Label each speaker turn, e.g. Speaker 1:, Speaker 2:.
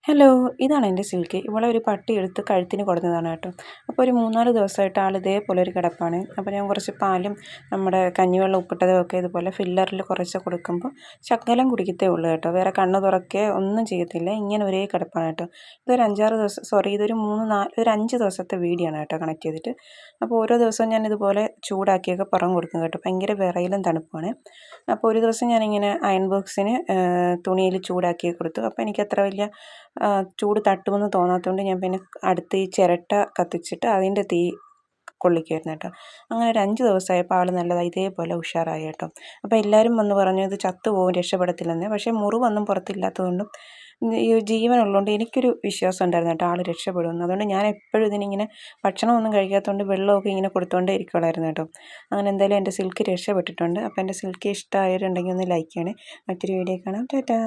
Speaker 1: Hello, ഇതാണ് എൻ്റെ silky. ഇവളെ ഒരു പട്ടി എടുത്ത് കഴുത്തിന് കൊടുത്തതാണ് കേട്ടോ. അപ്പോൾ ഒരു 3-4 ദിവസമായിട്ട് ആൾ ഇതേപോലെ ഒരു കിടപ്പാണ്. അപ്പോൾ ഞാൻ കുറച്ച് പാലും നമ്മുടെ കഞ്ഞിവെള്ളം ഉപ്പിട്ടതും ഒക്കെ ഇതുപോലെ ഫില്ലറിൽ കുറച്ച് കൊടുക്കുമ്പോൾ ശകലം കുടിക്കത്തേ ഉള്ളൂ കേട്ടോ. വേറെ കണ്ണ് തുറക്കുകയോ ഒന്നും ചെയ്യത്തില്ല. ഇങ്ങനെ ഒരേ കിടപ്പാണ് കേട്ടോ. ഇതൊരു 5-6 ദിവസം, ഇതൊരു 5 ദിവസത്തെ വീഡിയോ ആണ് കേട്ടോ കണക്ട് ചെയ്തിട്ട്. അപ്പോൾ ഓരോ ദിവസവും ഞാൻ ഇതുപോലെ ചൂടാക്കിയൊക്കെ പുറം കൊടുക്കും കേട്ടോ. ഭയങ്കര വിറയലും തണുപ്പാണ്. അപ്പോൾ ഒരു ദിവസം ഞാനിങ്ങനെ അയൺ ബോക്സിന് തുണിയിൽ ചൂടാക്കി കൊടുത്തു. അപ്പോൾ എനിക്കത്ര വലിയ ചൂട് തട്ടുമെന്ന് തോന്നാത്തതുകൊണ്ട് ഞാൻ പിന്നെ അടുത്ത് ഈ ചിരട്ട കത്തിച്ചിട്ട് അതിൻ്റെ തീ കൊള്ളിക്കുമായിരുന്നു കേട്ടോ. അങ്ങനെ ഒരു 5 ദിവസമായപ്പോൾ ആൾ നല്ലതായി ഇതേപോലെ ഉഷാറായി കേട്ടോ. അപ്പോൾ എല്ലാവരും വന്ന് പറഞ്ഞു ഇത് ചത്തുപോകും, രക്ഷപ്പെടത്തില്ലെന്ന്. പക്ഷേ മുറിവൊന്നും പുറത്തില്ലാത്തതുകൊണ്ടും ഈ ജീവനുള്ളതുകൊണ്ട് എനിക്കൊരു വിശ്വാസം ഉണ്ടായിരുന്നു കേട്ടോ ആൾ രക്ഷപ്പെടുമെന്ന്. അതുകൊണ്ട് ഞാൻ എപ്പോഴും ഇതിനിങ്ങനെ ഭക്ഷണമൊന്നും കഴിക്കാത്തതുകൊണ്ട് വെള്ളമൊക്കെ ഇങ്ങനെ കൊടുത്തുകൊണ്ടേ ഇരിക്കുള്ളായിരുന്നു കേട്ടോ. അങ്ങനെ എന്തായാലും എൻ്റെ സിൽക്ക് രക്ഷപ്പെട്ടിട്ടുണ്ട്. അപ്പോൾ എൻ്റെ സിൽക്ക് ഇഷ്ടമായവരുണ്ടെങ്കിൽ ഒന്ന് ലൈക്ക് ചെയ്യണേ. മറ്റൊരു വീഡിയോ കാണാം. ടാറ്റാ.